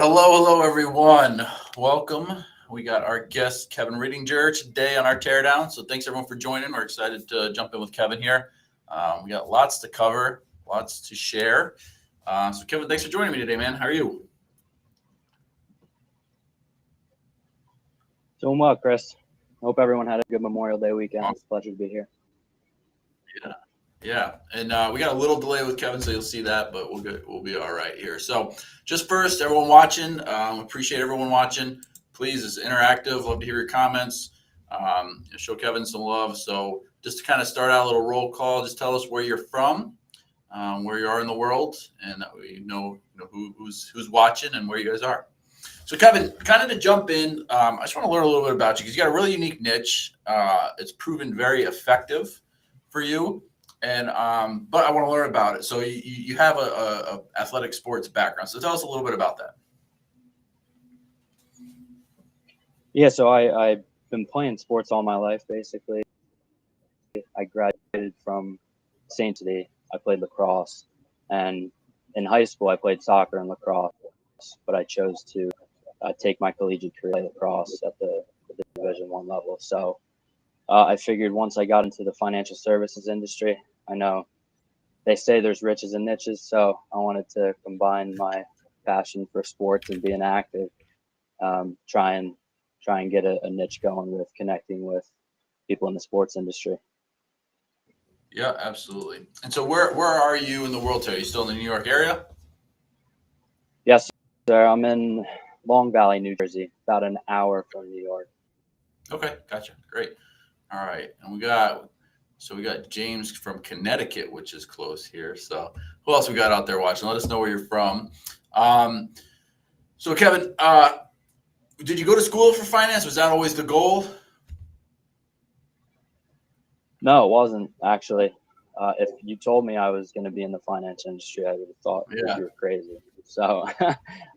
Hello, everyone. Welcome. We got our guest, Kevin Reedinger, today on our Teardown. So thanks, everyone, for joining. We're excited to jump in with Kevin here. We got lots to cover, lots to share. So, Kevin, thanks for joining me today, man. How are you? Doing well, Chris. Hope everyone had a good Memorial Day weekend. It's a pleasure to be here. Yeah. And we got a little delay with Kevin, so you'll see that, but we'll be all right here. So just first, everyone watching, appreciate everyone watching. Please, it's interactive. Love to hear your comments. Show Kevin some love. So just to kind of start out a little roll call, just tell us where you're from, where you are in the world, and that we know who's watching and where you guys are. So, Kevin, kind of to jump in, I just want to learn a little bit about you because you got a really unique niche. It's proven very effective for you. And but I want to learn about it. So you have a athletic sports background. So tell us a little bit about that. Yeah, so I've been playing sports all my life, basically. I graduated from St. City. I played lacrosse. And in high school, I played soccer and lacrosse. But I chose to take my collegiate career play lacrosse at the Division I level. So I figured once I got into the financial services industry, I know they say there's riches and niches, so I wanted to combine my passion for sports and being active, try and get a niche going with connecting with people in the sports industry. Yeah, absolutely. And so where are you in the world today? Are you still in the New York area? Yes, sir. I'm in Long Valley, New Jersey, about an hour from New York. Okay, gotcha. Great. All right. And we got James from Connecticut, which is close here. So who else we got out there watching? Let us know where you're from. So Kevin, did you go to school for finance? Was that always the goal? No, it wasn't actually. If you told me I was going to be in the finance industry, I would have thought you were crazy. So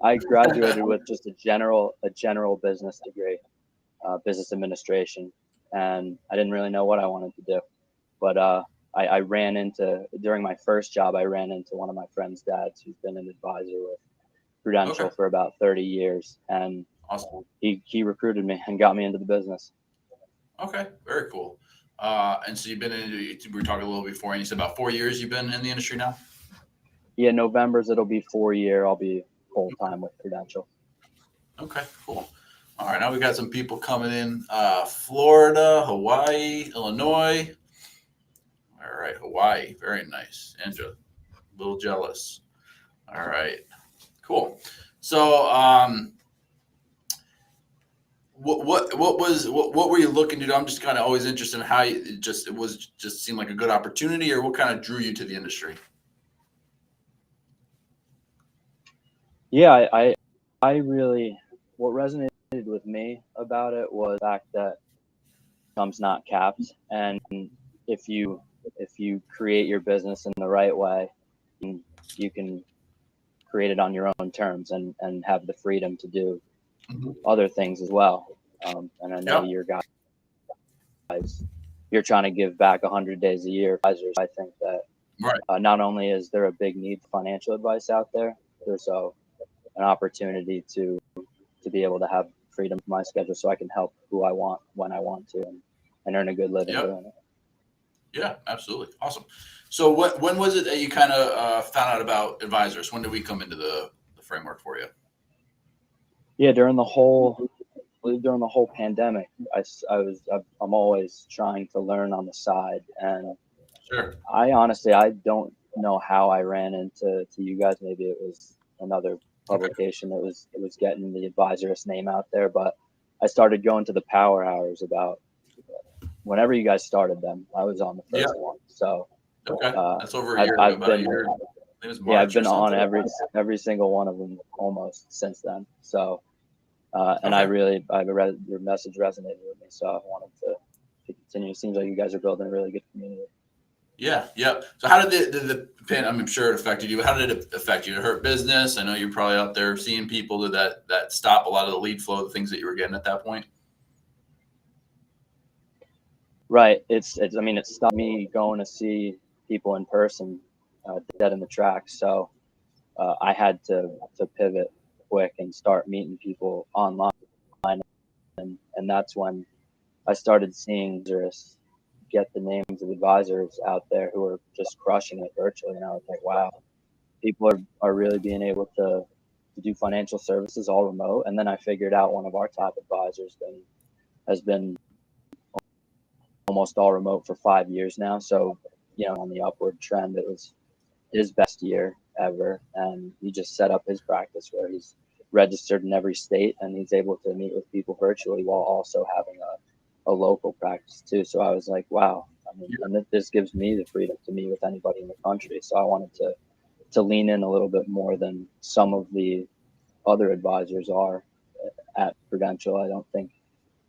I graduated with just a general business degree, business administration, and I didn't really know what I wanted to do. But I ran into, during my first job, I ran into one of my friend's dads who's been an advisor with Prudential for about 30 years. And awesome. He recruited me and got me into the business. Okay, very cool. And so you've been in, we were talking a little before, and you said about 4 years you've been in the industry now? Yeah, November's, it'll be 4 year. I'll be full time with Prudential. Okay, cool. All right, now we got some people coming in, Florida, Hawaii, Illinois. All right, Hawaii, very nice. Andrew, a little jealous. All right, cool. So, what were you looking to do? I'm just kind of always interested in how it just seemed like a good opportunity, or what kind of drew you to the industry? Yeah, I really, what resonated with me about it was the fact that income's not capped, and if you create your business in the right way, you can create it on your own terms and have the freedom to do other things as well. And I know your guys, you're trying to give back 100 days a year. Advisors, I think that not only is there a big need for financial advice out there, there's an opportunity to be able to have freedom from my schedule, so I can help who I want when I want to, and earn a good living doing it. Yeah, absolutely. Awesome. So when was it that you kind of found out about advisors? When did we come into the framework for you? Yeah, during the whole pandemic, I'm always trying to learn on the side, and I honestly, I don't know how I ran into you guys. Maybe it was another publication that was getting the Advisorist name out there, but I started going to the power hours about whenever you guys started them. I was on the first one. So that's over a year ago. I've been on every single one of them almost since then. So and your message resonated with me, so I wanted to continue. It seems like you guys are building a really good community. Yeah. So how did the I'm sure it affected you. How did it affect you? Did it hurt business? I know you're probably out there seeing people. Did that stop a lot of the lead flow, the things that you were getting at that point? Right. It stopped me going to see people in person, dead in the tracks. So I had to pivot quick and start meeting people online. And that's when I started seeing just get the names of advisors out there who are just crushing it virtually. And I was like, wow, people are really being able to do financial services all remote. And then I figured out one of our top advisors has been almost all remote for 5 years now. So, on the upward trend, it was his best year ever. And he just set up his practice where he's registered in every state and he's able to meet with people virtually while also having a local practice too. So I was like, wow, and this gives me the freedom to meet with anybody in the country. So I wanted to lean in a little bit more than some of the other advisors are at Prudential. I don't think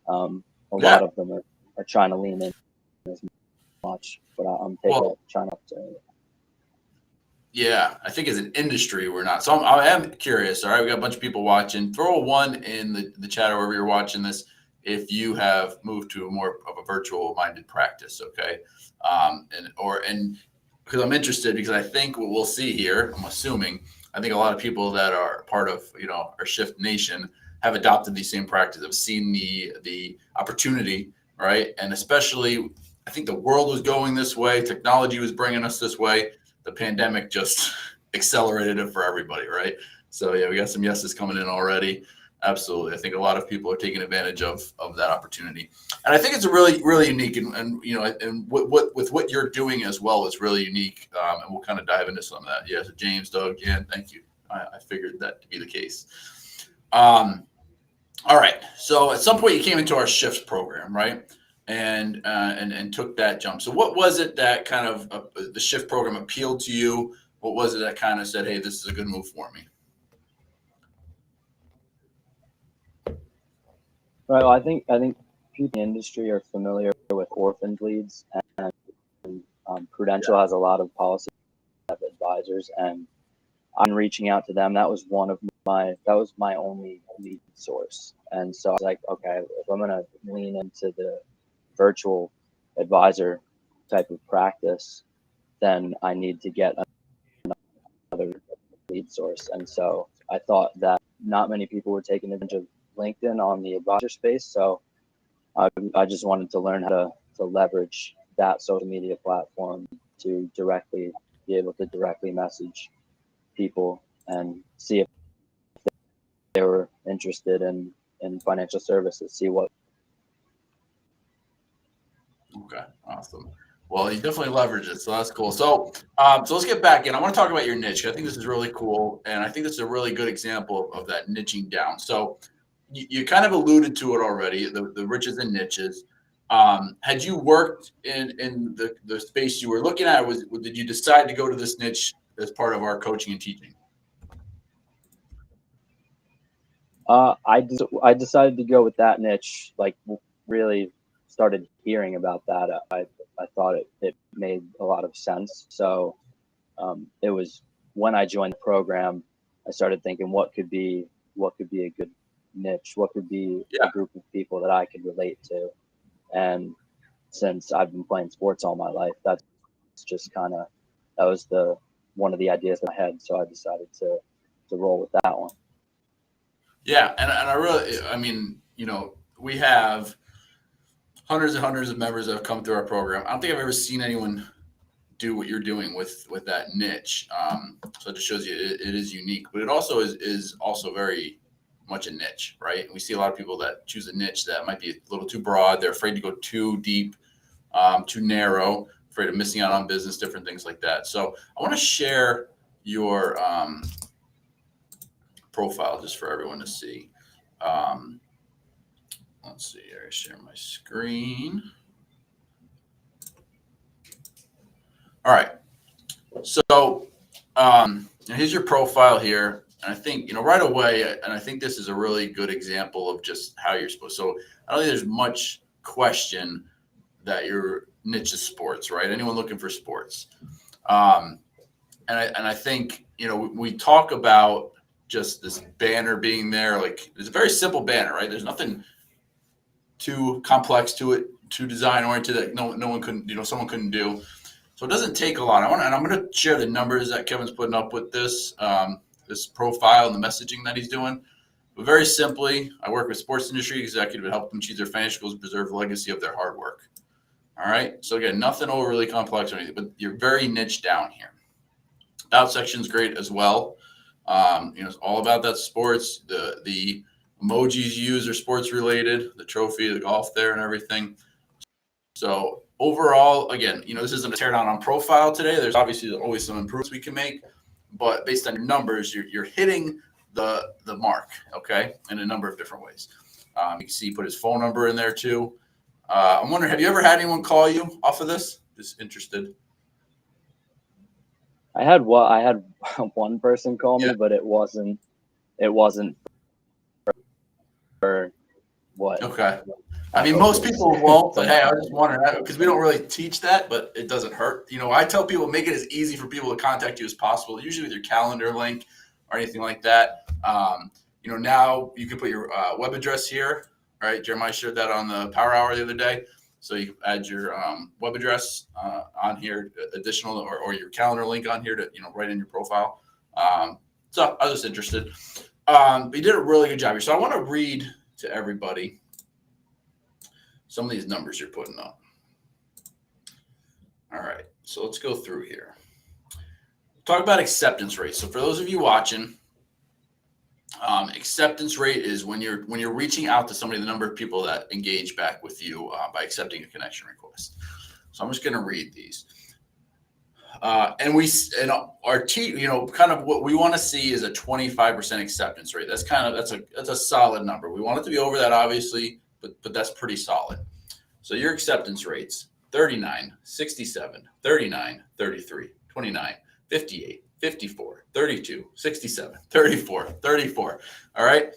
a lot of them are trying to lean in as much, but I'm trying to. Yeah, I think as an industry, we're not. So I am curious. All right, we got a bunch of people watching. Throw a one in the chat or wherever you're watching this if you have moved to a more of a virtual-minded practice, okay? And because I'm interested, because I think what we'll see here, I'm assuming, I think a lot of people that are part of our Shift Nation have adopted these same practices, have seen the opportunity, right? And especially, I think the world was going this way, technology was bringing us this way. The pandemic just accelerated it for everybody, right? So yeah, we got some yeses coming in already. Absolutely, I think a lot of people are taking advantage of that opportunity, and I think it's a really unique and with what you're doing as well is really unique. And we'll kind of dive into some of that. Yeah, so James, Doug, Jan, thank you. I figured that to be the case. All right, so at some point you came into our shifts program, right? And took that jump. So what was it that kind of the shift program appealed to you? What was it that kind of said, hey, this is a good move for me? Right. Well, I think people in the industry are familiar with orphaned leads, and Prudential has a lot of policy advisors, and I'm reaching out to them. That was my only lead source, and so I was like, okay, if I'm gonna lean into the virtual advisor type of practice, then I need to get another lead source. And so I thought that not many people were taking advantage of LinkedIn on the advisor space. So I just wanted to learn how to leverage that social media platform to be able to directly message people and see if they were interested in financial services, see what. Okay, awesome. Well, you definitely leverage it, so that's cool. So, so let's get back in. I want to talk about your niche. I think this is really cool, and I think this is a really good example of that niching down. So, you kind of alluded to it already, the riches and niches. Had you worked in the space you were looking at, or did you decide to go to this niche as part of our coaching and teaching? I decided to go with that niche, like really started hearing about that. I thought it made a lot of sense. So it was when I joined the program, I started thinking what could be a good niche, what could be a group of people that I could relate to. And since I've been playing sports all my life, that was one of the ideas in my head. So I decided to roll with that one. Yeah, and I mean, we have hundreds and hundreds of members that have come through our program. I don't think I've ever seen anyone do what you're doing with that niche. So it just shows you it is unique, but it also is also very much a niche, right? And we see a lot of people that choose a niche that might be a little too broad. They're afraid to go too deep, too narrow, afraid of missing out on business, different things like that. So I want to share your profile just for everyone to see. Let's see here. Share my screen. All right. So here's your profile here. And I think, right away, and I think this is a really good example of just how you're supposed. So I don't think there's much question that your niche is sports, right? Anyone looking for sports. And I think, we talk about just this banner being there. Like, it's a very simple banner, right? There's nothing too complex to it, too design oriented that no one couldn't, someone couldn't do. So it doesn't take a lot. I'm going to share the numbers that Kevin's putting up with this. this profile and the messaging that he's doing. But very simply, I work with sports industry executive to help them achieve their financial goals and preserve the legacy of their hard work. All right. So again, nothing overly complex or anything, but you're very niche down here. About section is great as well. It's all about that sports. The emojis used are sports related, the trophy, the golf there and everything. So overall, again, this isn't a tear down on profile today. There's obviously always some improvements we can make, but based on your numbers, you're hitting the mark, okay, in a number of different ways. You can see he put his phone number in there too. I'm wondering, have you ever had anyone call you off of this? Just interested. I had one person call me, but it wasn't for what. Okay. I mean, most people won't, but hey, I was just wondering because we don't really teach that, but it doesn't hurt. I tell people make it as easy for people to contact you as possible, usually with your calendar link or anything like that. Now you can put your web address here, right? Jeremiah shared that on the Power Hour the other day. So you can add your web address on here, additional or your calendar link on here to, right in your profile. So I was just interested. But you did a really good job here. So I want to read to everybody some of these numbers you're putting up. All right, so let's go through here. Talk about acceptance rate. So for those of you watching, acceptance rate is when you're reaching out to somebody, the number of people that engage back with you by accepting a connection request. So I'm just going to read these. And our team, kind of what we want to see is a 25% acceptance rate. That's a solid number. We want it to be over that, obviously, but that's pretty solid. So your acceptance rates: 39, 67, 39, 33, 29, 58, 54, 32, 67, 34, 34. All right.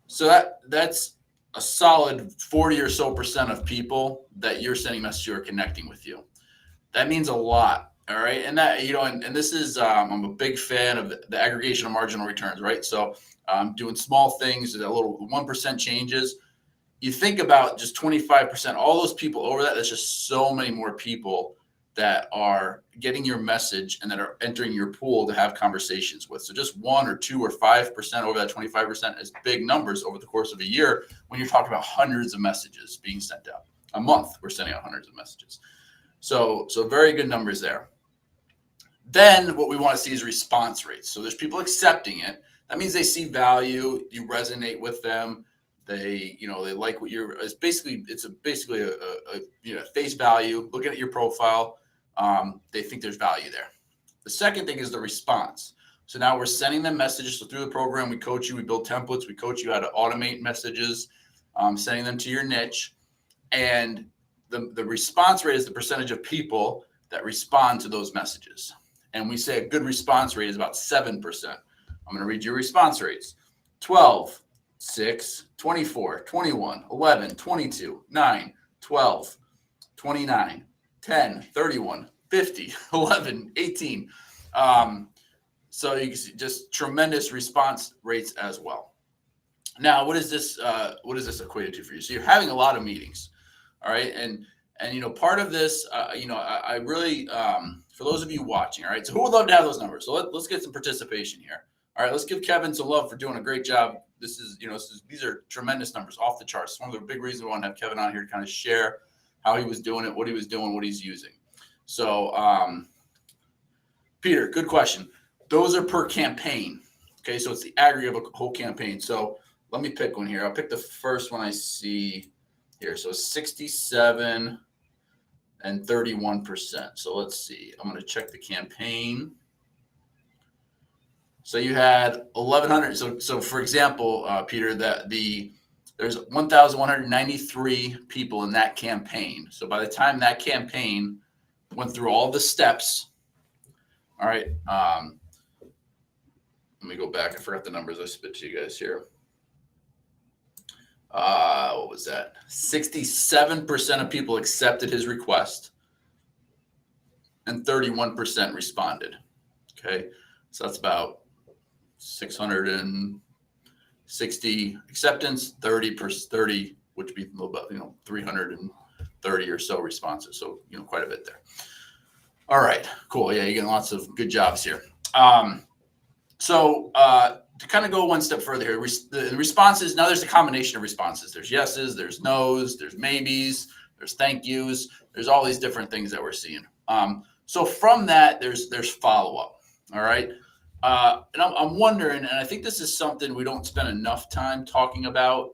So that's a solid 40 or so % of people that you're sending messages to are connecting with you. That means a lot. All right. And that, and this is, I'm a big fan of the aggregation of marginal returns, right? So doing small things, that little 1% changes. You think about just 25%, all those people over that's just so many more people that are getting your message and that are entering your pool to have conversations with. So just 1 or 2 or 5% over that 25% is big numbers over the course of a year when you're talking about hundreds of messages being sent out. A month, we're sending out hundreds of messages. So very good numbers there. Then what we want to see is response rates. So there's people accepting it. That means they see value, you resonate with them. They like what it's basically a face value. Looking at your profile, they think there's value there. The second thing is the response. So now we're sending them messages. So through the program, we coach you, we build templates, we coach you how to automate messages, sending them to your niche. And the response rate is the percentage of people that respond to those messages. And we say a good response rate is about 7%. I'm going to read your response rates: 12, 6, 24, 21, 11, 22, 9, 12, 29, 10, 31, 50, 11, 18. So you can see just tremendous response rates as well. Now, what is this equated to for you? So you're having a lot of meetings, all right? And part of this, I really, for those of you watching, all right, so who would love to have those numbers? So let's get some participation here. All right, let's give Kevin some love for doing a great job. These are tremendous numbers, off the charts. One of the big reasons we want to have Kevin on here to kind of share how he was doing it, what he was doing, what he's using. So, Peter, good question. Those are per campaign. Okay, so it's the aggregate of a whole campaign. So let me pick one here. I'll pick the first one I see here. So 67 and 31%. So let's see. I'm going to check the campaign. So you had 1,100. So for example, Peter, there's 1,193 people in that campaign. So by the time that campaign went through all the steps, all right. Let me go back. I forgot the numbers I spit to you guys here. What was that? 67% of people accepted his request and 31% responded. Okay. So that's about 660 acceptance, 30, which would be about 330 or so responses. So quite a bit there. All right, cool. Yeah, you're getting lots of good jobs here. So to kind of go one step further here, the responses, now there's a combination of responses. There's yeses, there's nos, there's maybes, there's thank yous. There's all these different things that we're seeing. So from that, there's follow-up. All right. And I'm wondering, and I think this is something we don't spend enough time talking about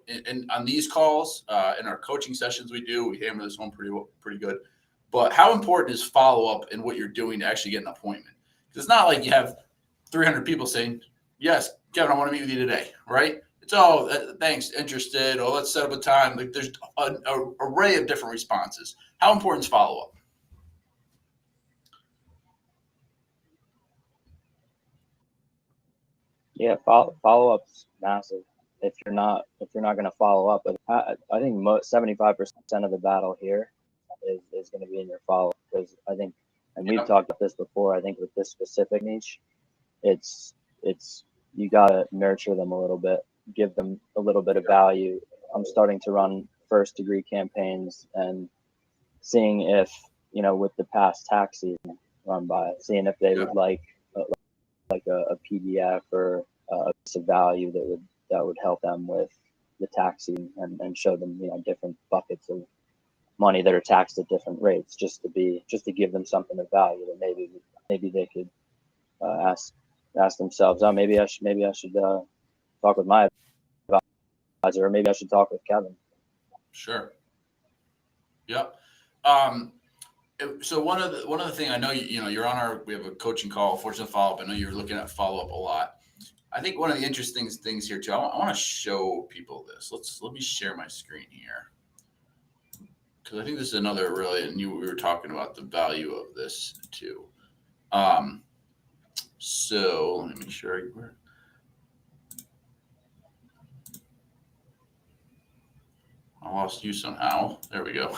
on these calls, in our coaching sessions we do. We hammer this home pretty good. But how important is follow-up in what you're doing to actually get an appointment? Because it's not like you have 300 people saying, yes, Kevin, I want to meet with you today, right? It's, thanks, interested, let's set up a time. Like there's an array of different responses. How important is follow-up? Yeah, follow-up's massive. If you're not going to follow up, I think 75% of the battle here is going to be in your follow-up, because I think, and we've talked about this before, I think with this specific niche, it's you got to nurture them a little bit, give them a little bit of value. I'm starting to run first degree campaigns and seeing if, with the past tax season run by, seeing if they would like a PDF or a piece of value that would help them with the tax season, and show them, different buckets of money that are taxed at different rates, just to give them something of value that maybe they could ask themselves, oh, maybe I should talk with my advisor, or maybe I should talk with Kevin. Sure. Yep. So one of the thing, I know you're on we have a coaching call, Fortunate Follow-Up. I know you're looking at follow-up a lot. I think one of the interesting things here too, I want to show people this. Let me share my screen here, because I think this is another really new. We were talking about the value of this too. So let me make sure I lost you somehow. There we go.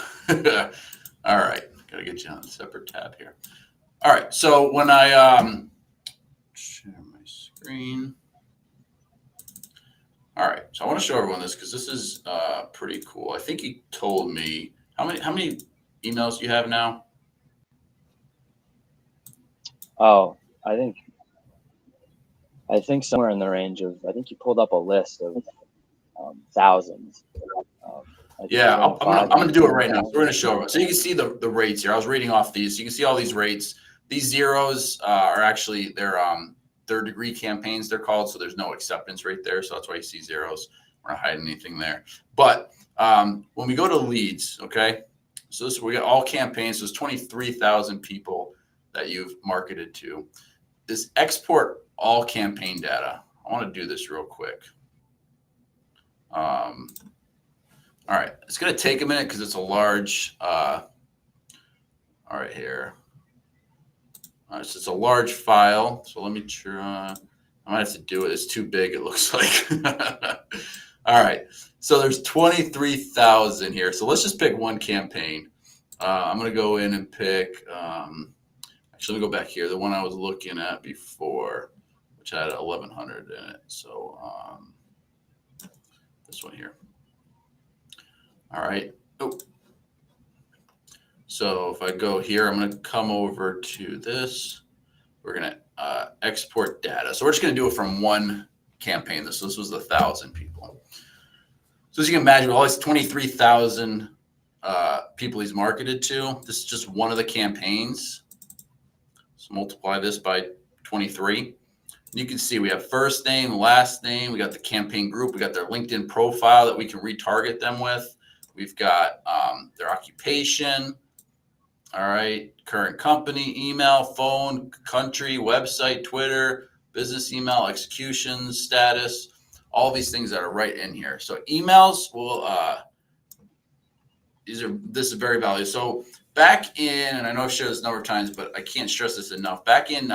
All right, gotta get you on a separate tab here. All right, so when I share my screen. All right, so I want to show everyone this, because this is pretty cool. I think he told me how many emails do you have now? Oh, I think somewhere in the range of, I think you pulled up a list of thousands. Yeah, I'm gonna do it right now. So we're gonna show it. So you can see the rates here. I was reading off these. So you can see all these rates. These zeros are actually they're third degree campaigns, they're called. So there's no acceptance rate there. So that's why you see zeros. We're not hiding anything there. But when we go to leads, okay. So we got all campaigns. So there's 23,000 people that you've marketed to. This export all campaign data. I want to do this real quick. All right, it's going to take a minute because it's a large, all right, here. All right, so it's a large file. So let me try, I might have to do it. It's too big, it looks like. All right, so there's 23,000 here. So let's just pick one campaign. I'm going to go in and pick, actually, let me go back here. The one I was looking at before, which had 1,100 in it. So this one here. All right. Oh. So if I go here, I'm going to come over to this. We're going to export data. So we're just going to do it from one campaign. This was 1,000 people. So as you can imagine, all these 23,000 people he's marketed to, this is just one of the campaigns. So multiply this by 23. You can see we have first name, last name. We got the campaign group. We got their LinkedIn profile that we can retarget them with. We've got their occupation. All right. Current company, email, phone, country, website, Twitter, business email, executions, status, all these things that are right in here. So emails will, this is very valuable. So back in, and I know I've shared this a number of times, but I can't stress this enough. Back in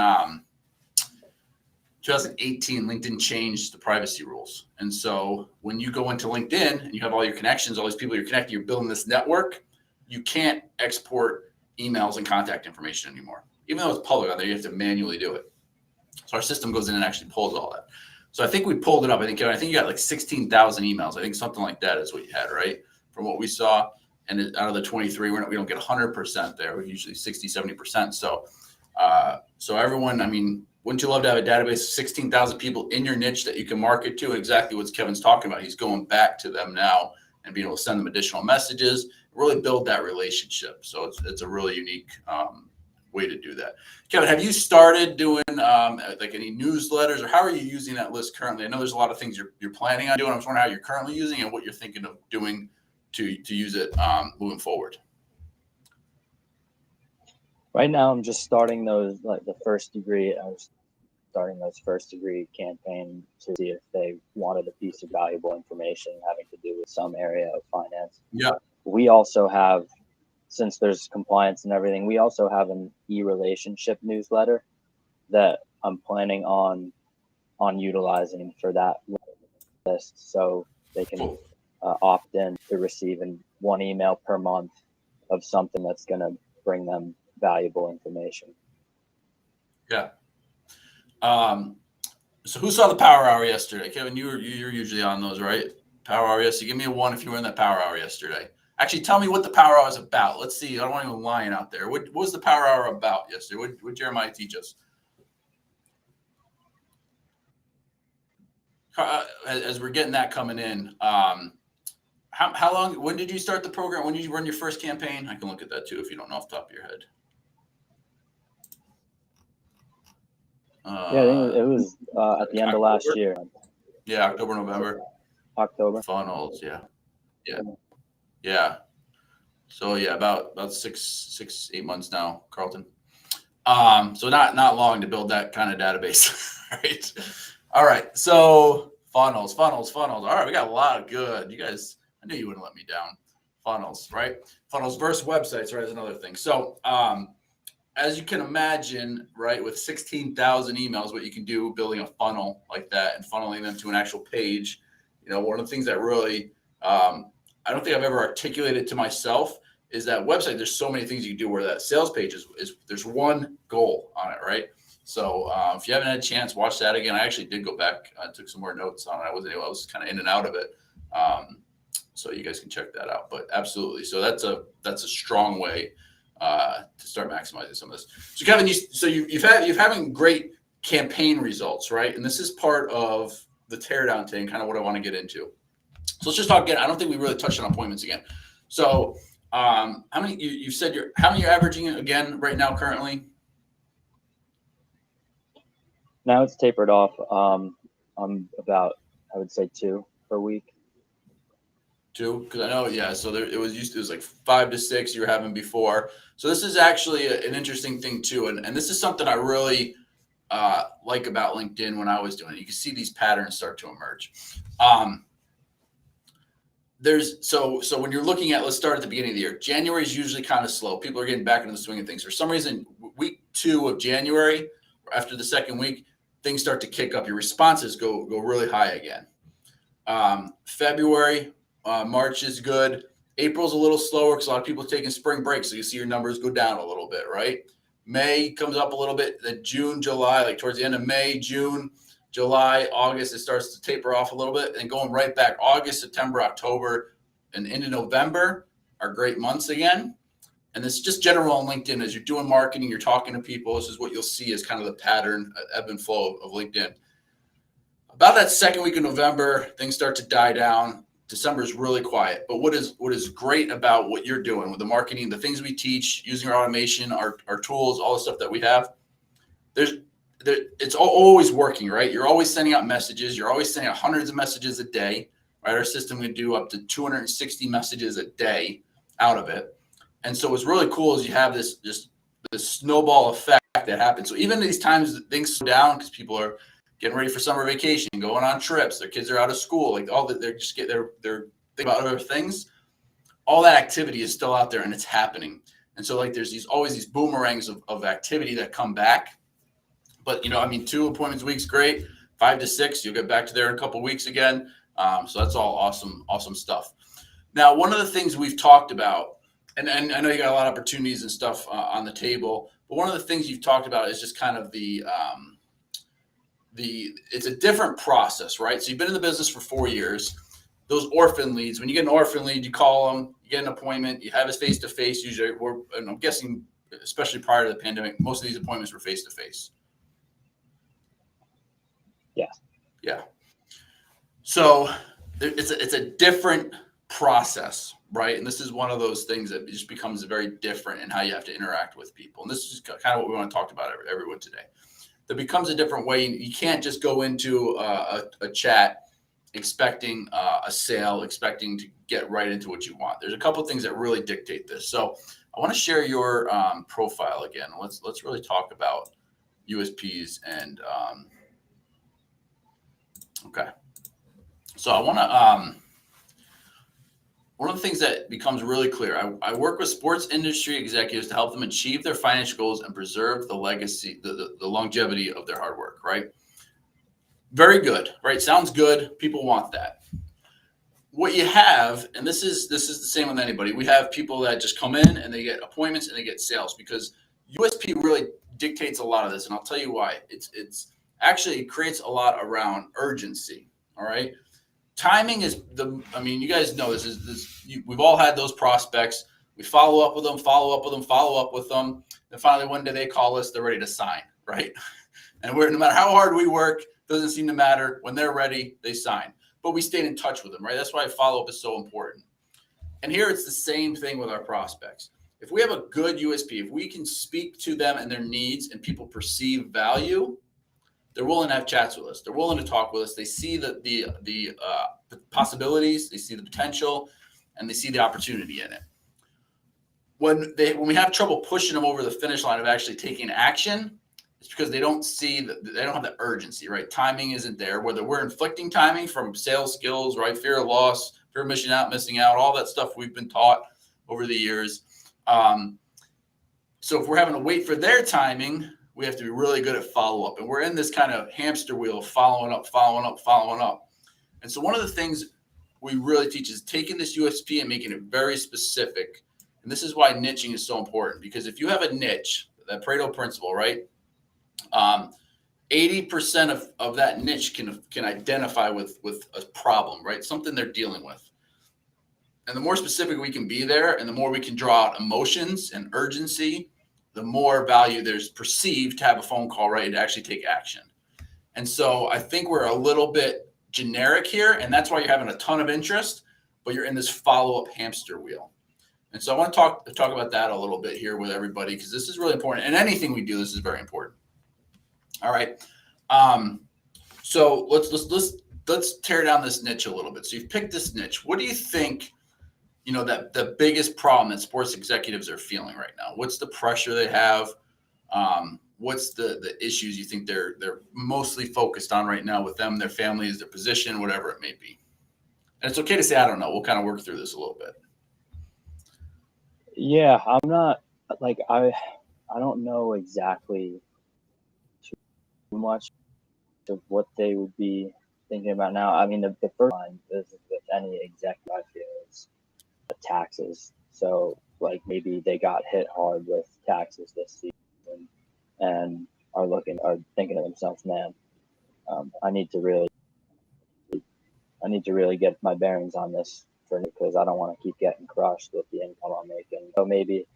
2018, LinkedIn changed the privacy rules. And so when you go into LinkedIn and you have all your connections, all these people you're connecting, you're building this network, you can't export emails and contact information anymore. Even though it's public out there, you have to manually do it. So our system goes in and actually pulls all that. So I think we pulled it up. I think you got like 16,000 emails. I think something like that is what you had, right? From what we saw. And out of the 23, we don't get 100% there. We're usually 60, 70%. So So everyone, I mean, wouldn't you love to have a database of 16,000 people in your niche that you can market to? And exactly what Kevin's talking about. He's going back to them now and being able to send them additional messages, really build that relationship. So it's a really unique way to do that. Kevin, have you started doing like any newsletters, or how are you using that list currently? I know there's a lot of things you're planning on doing. I was wondering how you're currently using and what you're thinking of doing to use it moving forward. Right now, I'm just starting those, like the first degree. I was starting those first degree campaign to see if they wanted a piece of valuable information having to do with some area of finance. Yeah. We also have, since there's compliance and everything, we also have an e-relationship newsletter that I'm planning on utilizing for that list, so they can opt in to receive one email per month of something that's going to bring them valuable information. Yeah. So who saw the Power Hour yesterday? Kevin, you're usually on those, right? Power Hour yesterday. Give me a 1 if you were in that Power Hour yesterday. Actually, tell me what the Power Hour is about. Let's see. I don't want anyone lying out there. What was the Power Hour about yesterday? What Jeremiah teach us? As we're getting that coming in, how long? When did you start the program? When did you run your first campaign? I can look at that too if you don't know off the top of your head. Yeah, I think it was at the end of last year. Yeah, October, November. October. Funnels, yeah. So yeah, about 8 months now, Carlton. So not long to build that kind of database, right? All right, so funnels. All right, we got a lot of good. You guys, I knew you wouldn't let me down. Funnels, right? Funnels versus websites, right? Is another thing. So as you can imagine, right, with 16,000 emails, what you can do building a funnel like that and funneling them to an actual page. You know, one of the things that really, I don't think I've ever articulated to myself is that website. There's so many things you can do where that sales page is there's one goal on it, right? So if you haven't had a chance, watch that again. I actually did go back. I took some more notes on it. I was kind of in and out of it. So you guys can check that out. But absolutely. So that's a strong way to start maximizing some of this. So Kevin, you've having great campaign results, right? And this is part of the teardown thing, kind of what I want to get into. So let's just talk again. I don't think we really touched on appointments again. So how many you said how many you're averaging again right now currently? Now it's tapered off. I'm about, I would say 2 per week. 2, because I know, yeah. So it was like 5 to 6 you were having before. So this is actually an interesting thing too, and this is something I really like about LinkedIn when I was doing it. You can see these patterns start to emerge. So when you're looking at, let's start at the beginning of the year. January is usually kind of slow. People are getting back into the swing of things. For some reason, week 2 of January, after the second week, things start to kick up. Your responses go really high again. February, March is good. April's a little slower because a lot of people are taking spring break, so you see your numbers go down a little bit, right? May comes up a little bit. Then June, July, like towards the end of May, June, July, August, it starts to taper off a little bit, and going right back. August, September, October, and into November are great months again. And this is just general on LinkedIn. As you're doing marketing, you're talking to people, this is what you'll see as kind of the pattern, ebb and flow of LinkedIn. About that second week of November, things start to die down. December is really quiet. But what is great about what you're doing with the marketing, the things we teach, using our automation, our tools, all the stuff that we have, it's always working, right? You're always sending out messages. You're always sending out hundreds of messages a day, right? Our system can do up to 260 messages a day out of it. And so what's really cool is you have this snowball effect that happens. So even these times things slow down because people are getting ready for summer vacation, going on trips, their kids are out of school, like all that, they're thinking about other things. All that activity is still out there and it's happening. And so like there's always these boomerangs of activity that come back. But 2 appointments a week's great. 5 to 6, you'll get back to there in a couple of weeks again. So that's all awesome stuff. Now, one of the things we've talked about, and I know you got a lot of opportunities and stuff on the table, but one of the things you've talked about is just kind of it's a different process, right? So you've been in the business for 4 years. Those orphan leads, when you get an orphan lead, you call them, you get an appointment, you have a face-to-face usually, and I'm guessing especially prior to the pandemic, most of these appointments were face to face. Yeah. Yeah. So it's a different process, right? And this is one of those things that just becomes very different in how you have to interact with people. And this is kind of what we want to talk about everyone today. There becomes a different way. You can't just go into a chat expecting a sale, expecting to get right into what you want. There's a couple of things that really dictate this. So I want to share your profile again. Let's really talk about USPs and okay. So I want to one of the things that becomes really clear, I work with sports industry executives to help them achieve their financial goals and preserve the legacy, the longevity of their hard work, right? Very good, right? Sounds good. People want that. What you have, and this is the same with anybody, we have people that just come in and they get appointments and they get sales because USP really dictates a lot of this. And I'll tell you why. It's actually, it creates a lot around urgency, all right? Timing is you guys know we've all had those prospects. We follow up with them, Then finally one day they call us, they're ready to sign, right? And no matter how hard we work, doesn't seem to matter. When they're ready, they sign. But we stayed in touch with them, right? That's why follow-up is so important. And here it's the same thing with our prospects. If we have a good USP, if we can speak to them and their needs and people perceive value, they're willing to have chats with us. They're willing to talk with us. They see the possibilities, they see the potential, and they see the opportunity in it. When we have trouble pushing them over the finish line of actually taking action, it's because they don't have the urgency, right? Timing isn't there. Whether we're inflicting timing from sales skills, right? Fear of loss, fear of missing out, all that stuff we've been taught over the years. So if we're having to wait for their timing, we have to be really good at follow-up. And we're in this kind of hamster wheel of following up. And so one of the things we really teach is taking this USP and making it very specific. And this is why niching is so important, because if you have a niche, that Pareto principle, right? 80% of that niche can identify with a problem, right? Something they're dealing with. And the more specific we can be there and the more we can draw out emotions and urgency, the more value there's perceived to have a phone call ready to actually take action. And so I think we're a little bit generic here, and that's why you're having a ton of interest, but you're in this follow-up hamster wheel. And so I want to talk about that a little bit here with everybody, because this is really important. And anything we do, this is very important. All right. So let's tear down this niche a little bit. So you've picked this niche. What do you think, that the biggest problem that sports executives are feeling right now? What's the pressure they have? What's the issues you think they're mostly focused on right now with them, their families, their position, whatever it may be? And it's okay to say, I don't know. We'll kind of work through this a little bit. Yeah, I'm not I don't know exactly too much of what they would be thinking about now. I mean, the first line is with any executive, I feel, is taxes. So maybe they got hit hard with taxes this season and are thinking to themselves, man, I need to really get my bearings on this because I don't want to keep getting crushed with the income I'm making. So maybe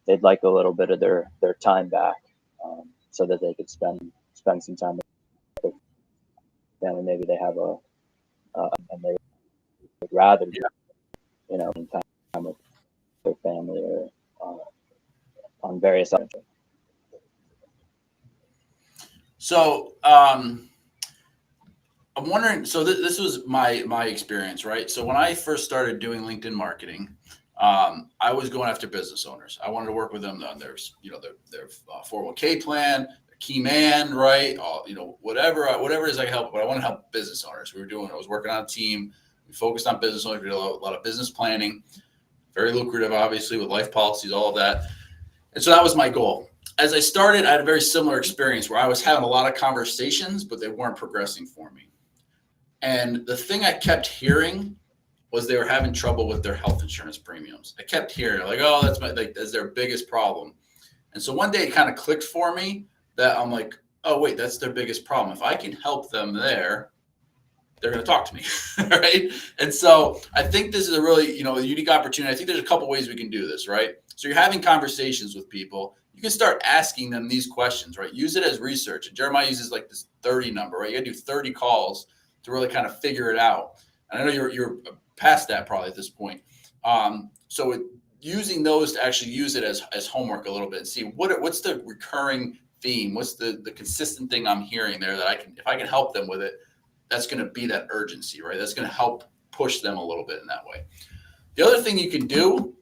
they'd like a little bit of their time back, so that they could spend some time with their family. Maybe they have and they would rather time with their family or on various other. So I'm wondering, so this was my experience, right? So when I first started doing LinkedIn marketing, I was going after business owners. I wanted to work with them on their 401k plan, their key man, right? Whatever it is I can help, but I want to help business owners. I was working on a team. We focused on business owners. We did a lot of business planning, very lucrative, obviously, with life policies, all of that. And so that was my goal. As I started, I had a very similar experience where I was having a lot of conversations, but they weren't progressing for me. And the thing I kept hearing was they were having trouble with their health insurance premiums. I kept hearing oh, that's their biggest problem. And so one day it kind of clicked for me that I'm like, oh wait, that's their biggest problem. If I can help them there, they're going to talk to me, right? And so I think this is a really, a unique opportunity. I think there's a couple ways we can do this, right? So you're having conversations with people. You can start asking them these questions, right? Use it as research. And Jeremiah uses like this 30 number, right? You got to do 30 calls to really kind of figure it out. And I know you're past that probably at this point. Using those to actually use it as homework a little bit and see what's the recurring theme, what's the consistent thing I'm hearing there that if I can help them with it, that's going to be that urgency, right? That's going to help push them a little bit in that way. The other thing you can do,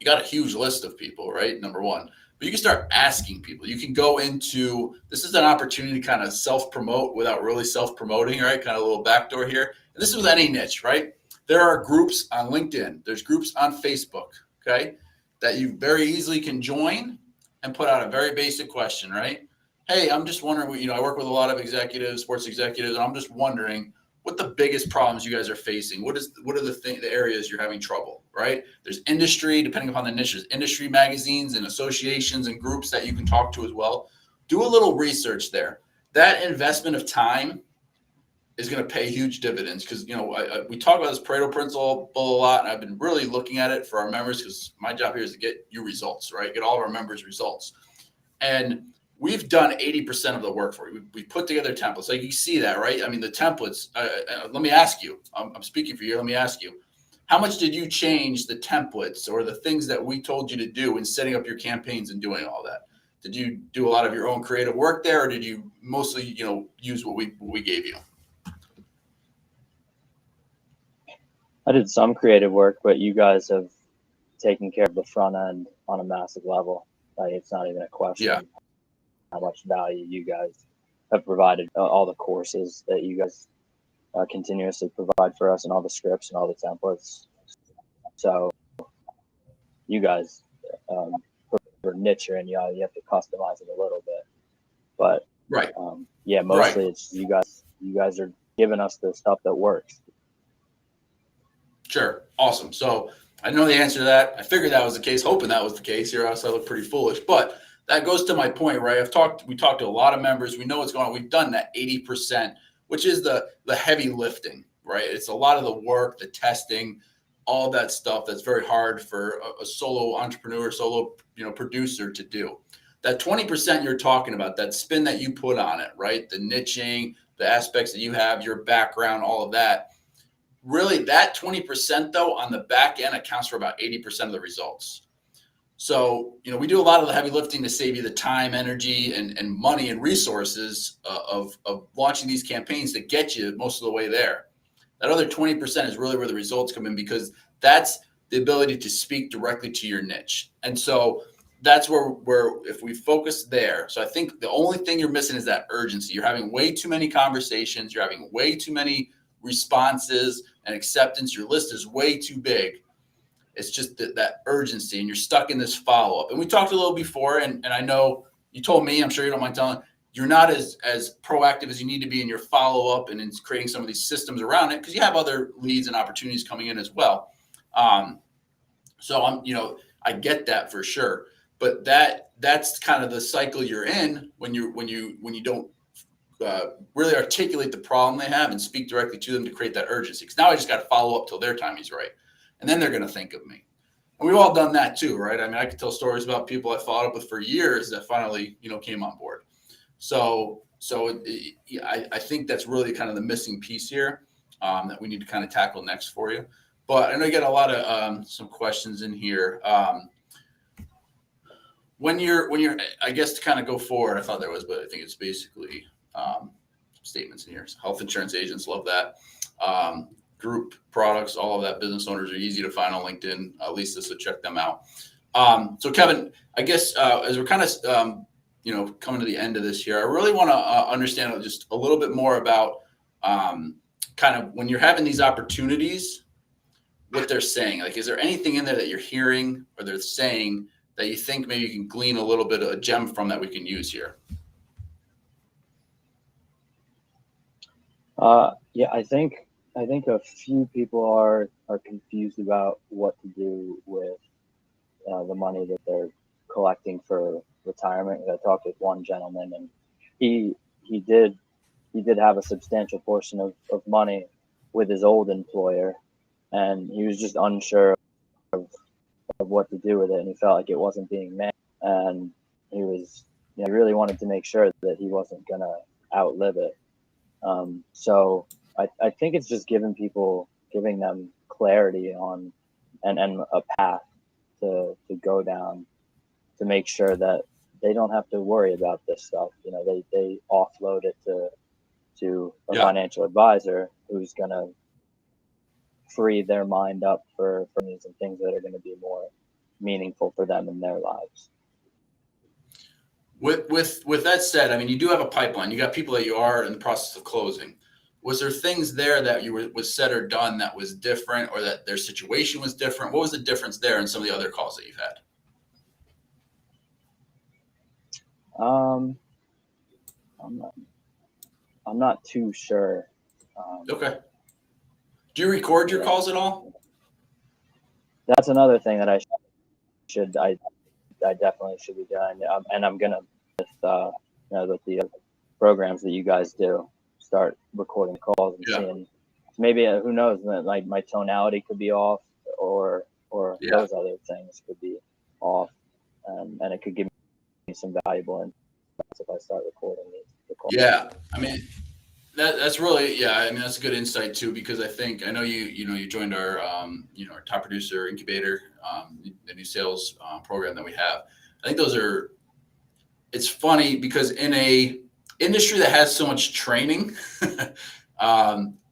you got a huge list of people, right? Number one, but you can start asking people. You can go into, this is an opportunity to kind of self-promote without really self-promoting, right? Kind of a little backdoor here. And this is with any niche, right? There are groups on LinkedIn. There's groups on Facebook, okay, that you very easily can join and put out a very basic question, right? Hey, I'm just wondering, I work with a lot of executives, sports executives, and I'm just wondering what the biggest problems you guys are facing. What are the areas you're having trouble, right? There's industry, depending upon the niche, there's industry magazines and associations and groups that you can talk to as well. Do a little research there. That investment of time is going to pay huge dividends because, we talk about this Pareto principle a lot, and I've been really looking at it for our members because my job here is to get you results, right? Get all of our members results. And we've done 80% of the work for you. We put together templates. Like you see that, right? I mean, the templates, let me ask you, I'm speaking for you. Let me ask you, how much did you change the templates or the things that we told you to do in setting up your campaigns and doing all that? Did you do a lot of your own creative work there, or did you mostly, use what we gave you? I did some creative work, but you guys have taken care of the front end on a massive level. Like, it's not even a question how much value you guys have provided. All the courses that you guys continuously provide for us, and all the scripts and all the templates. So you guys, for niche you're in, you have to customize it a little bit. But right, mostly it's you guys are giving us the stuff that works. Sure. Awesome. So I know the answer to that. I figured that was the case, hoping that was the case here. Else I look pretty foolish. But that goes to my point, right? We talked to a lot of members. We know what's going on. We've done that 80%, which is the heavy lifting, right? It's a lot of the work, the testing, all that stuff that's very hard for a solo entrepreneur, solo producer to do. That 20% you're talking about, that spin that you put on it, right? The niching, the aspects that you have, your background, all of that. Really, that 20% though on the back end accounts for about 80% of the results. So, we do a lot of the heavy lifting to save you the time, energy, and money and resources of launching these campaigns to get you most of the way there. That other 20% is really where the results come in, because that's the ability to speak directly to your niche. And so that's where if we focus there. So I think the only thing you're missing is that urgency. You're having way too many conversations. You're having way too many responses and acceptance. Your list is way too big. It's just that urgency, and you're stuck in this follow-up. And we talked a little before, and I know you told me, I'm sure you don't mind telling, you're not as proactive as you need to be in your follow-up and in creating some of these systems around it, because you have other leads and opportunities coming in as well. So I get that for sure. But that's kind of the cycle you're in when you don't really articulate the problem they have and speak directly to them to create that urgency. Because now I just got to follow up till their time is right. And then they're going to think of me. And we've all done that too, right? I mean, I could tell stories about people I followed up with for years that finally, came on board. So I think that's really kind of the missing piece here that we need to kind of tackle next for you. But I know you got a lot of some questions in here. When you're, I guess to kind of go forward, I thought there was, but I think it's basically statements in here. So health insurance agents, love that. Group products, all of that. Business owners are easy to find on LinkedIn. Lisa, so check them out. So Kevin, I guess as we're kind of coming to the end of this here, I really want to understand just a little bit more about kind of when you're having these opportunities, what they're saying. Like, is there anything in there that you're hearing or they're saying that you think maybe you can glean a little bit of a gem from that we can use here? I think a few people are confused about what to do with the money that they're collecting for retirement. I talked with one gentleman, and he did he did have a substantial portion of money with his old employer, and he was just unsure of what to do with it, and he felt like it wasn't being managed, and he was, he really wanted to make sure that he wasn't gonna outlive it. So I think it's just giving them clarity on and a path to go down, to make sure that they don't have to worry about this stuff. They offload it to a financial advisor who's gonna free their mind up for these and things that are going to be more meaningful for them in their lives. With that said, I mean, you do have a pipeline. You got people that you are in the process of closing. Was there things there that was said or done that was different, or that their situation was different? What was the difference there in some of the other calls that you've had? I'm not too sure. Okay. Do you record your calls at all? That's another thing that I definitely should be doing. And I'm gonna, with the programs that you guys do, start recording calls and seeing. Maybe who knows? Like my tonality could be off, or those other things could be off, and it could give me some valuable insights if I start recording the calls. Yeah, I mean. That's really, I mean, that's a good insight too, because I know you joined our our Top Producer Incubator, the new sales program that we have. I think it's funny because in a industry that has so much training,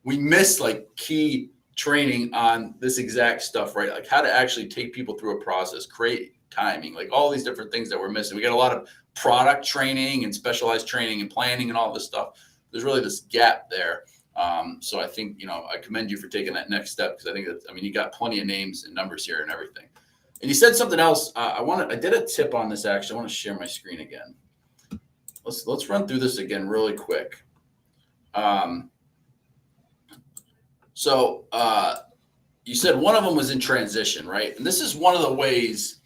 we miss like key training on this exact stuff, right? Like how to actually take people through a process, create timing, like all these different things that we're missing. We got a lot of product training and specialized training and planning and all this stuff. There's really this gap there. So I think, I commend you for taking that next step, because I think you got plenty of names and numbers here and everything. And you said something else. I did a tip on this, actually. I want to share my screen again. Let's run through this again really quick. So you said one of them was in transition, right? And this is one of the ways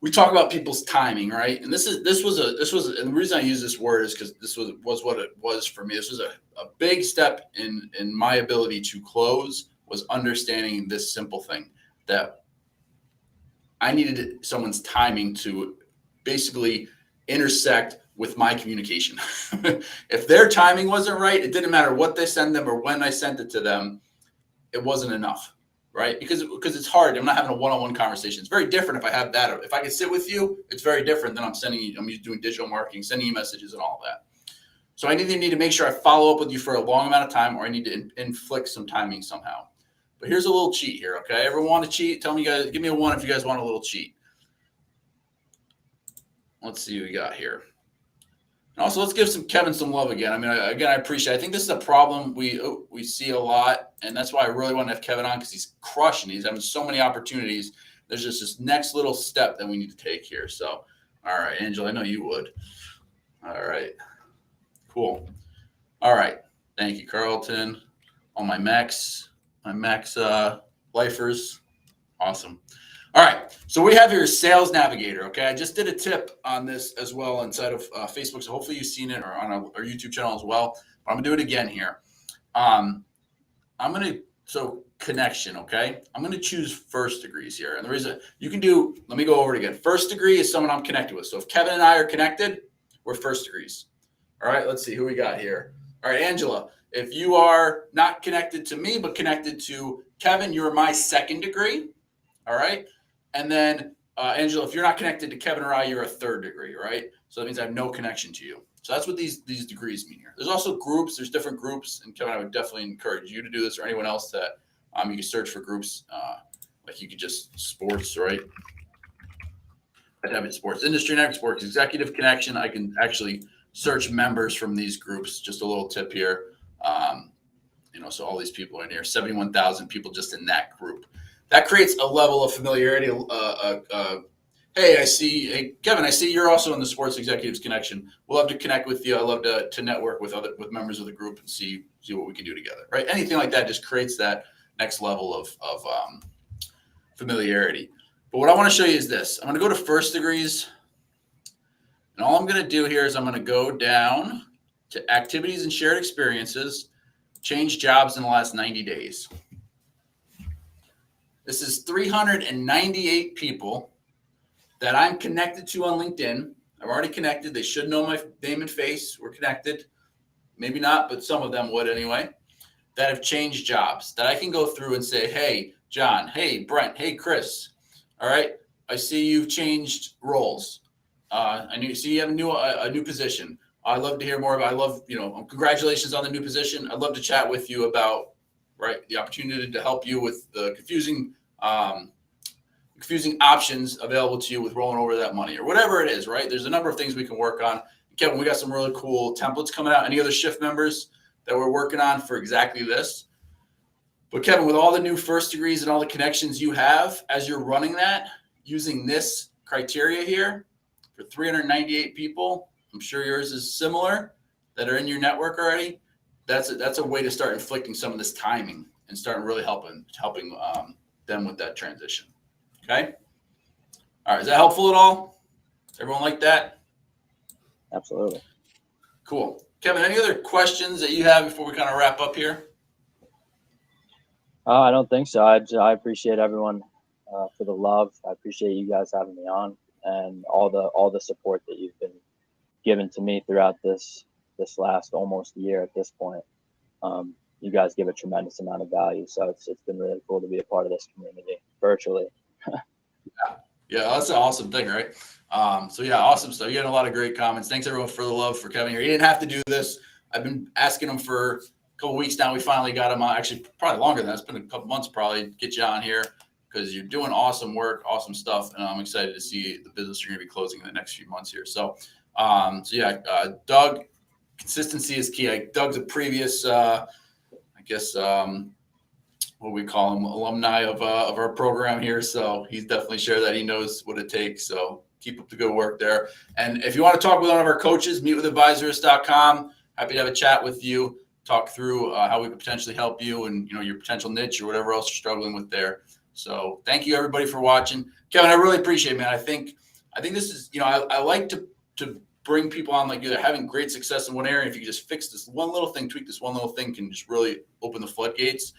we talk about people's timing, right? And this was, and the reason I use this word is because this was what it was for me. This was a big step in my ability to close, was understanding this simple thing, that I needed someone's timing to basically intersect with my communication. If their timing wasn't right, it didn't matter what they send them or when I sent it to them, it wasn't enough. Right? Because it's hard. I'm not having a one-on-one conversation. It's very different if I have that. If I can sit with you, it's very different than I'm doing digital marketing, sending you messages and all of that. So I need to make sure I follow up with you for a long amount of time, or I need to inflict some timing somehow. But here's a little cheat here, okay? Everyone want to cheat? Tell me, guys, give me a 1 if you guys want a little cheat. Let's see what we got here. And also, let's give Kevin some love again. I appreciate it. I think this is a problem we see a lot, and that's why I really want to have Kevin on, because he's crushing. He's having so many opportunities. There's just this next little step that we need to take here. So, all right, Angela, I know you would. All right, cool. All right, thank you, Carlton. All my Max lifers, awesome. All right, so we have here Sales Navigator, okay? I just did a tip on this as well inside of Facebook, so hopefully you've seen it, or on our YouTube channel as well. But I'm going to do it again here. Connection, okay? I'm going to choose first degrees here. And the reason you can do, let me go over it again. First degree is someone I'm connected with. So if Kevin and I are connected, we're first degrees. All right, let's see who we got here. All right, Angela, if you are not connected to me, but connected to Kevin, you're my second degree. All right. And then, Angela, if you're not connected to Kevin or I, you're a third degree, right? So that means I have no connection to you. So that's what these degrees mean here. There's also groups. There's different groups. And Kevin, I would definitely encourage you to do this, or anyone else that you can search for groups. Like you could just sports, right? I'd have it sports industry next, sports executive connection. I can actually search members from these groups. Just a little tip here. So all these people in here, 71,000 people just in that group. That creates a level of familiarity. Hey, Kevin, I see you're also in the Sports Executives Connection. We'll love to connect with you. I love to network with members of the group and see what we can do together, right? Anything like that just creates that next level of familiarity. But what I want to show you is this. I'm going to go to first degrees. And all I'm going to do here is I'm going to go down to activities and shared experiences, changed jobs in the last 90 days. This is 398 people that I'm connected to on LinkedIn. I've already connected. They should know my name and face. We're connected. Maybe not, but some of them would anyway, that have changed jobs that I can go through and say, hey, John, hey, Brent, hey, Chris. All right. I see you've changed roles. See you have a new position. I'd love to hear more about, congratulations on the new position. I'd love to chat with you about, right, the opportunity to help you with the confusing options available to you with rolling over that money or whatever it is, right? There's a number of things we can work on. Kevin, we got some really cool templates coming out. Any other shift members that we're working on for exactly this? But Kevin, with all the new first degrees and all the connections you have, as you're running that, using this criteria here for 398 people, I'm sure yours is similar, that are in your network already. That's a way to start inflicting some of this timing and start really helping them with that transition. Okay. All right. Is that helpful at all? Everyone like that? Absolutely. Cool. Kevin, any other questions that you have before we kind of wrap up here? I don't think so. I appreciate everyone for the love. I appreciate you guys having me on and all the support that you've been given to me throughout this last almost year at this point. You guys give a tremendous amount of value. So it's been really cool to be a part of this community virtually. Yeah, that's an awesome thing, right? Awesome stuff. You had a lot of great comments. Thanks everyone for the love for Kevin here. He didn't have to do this. I've been asking him for a couple weeks now. We finally got him on. Actually, probably longer than that. It's been a couple months probably to get you on here because you're doing awesome work, awesome stuff, and I'm excited to see the business you're going to be closing in the next few months here. Doug, consistency is key. Doug's a previous, what we call him, alumni of our program here. So he's definitely shared that. He knows what it takes. So keep up the good work there. And if you want to talk with one of our coaches, meetwithadvisors.com. Happy to have a chat with you, talk through how we could potentially help you and, your potential niche or whatever else you're struggling with there. So thank you everybody for watching. Kevin, I really appreciate it, man. I think this is, I like to bring people on like you. They're having great success in one area. If you just fix this one little thing, tweak this one little thing, can just really open the floodgates.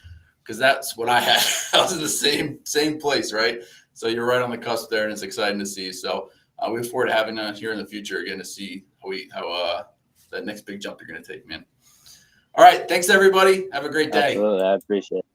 Because that's what I had. I was in the same place, right? So you're right on the cusp there, and it's exciting to see. So we look forward to having you here in the future again to see how that next big jump you're going to take, man. All right, thanks everybody. Have a great day. Absolutely, I appreciate it.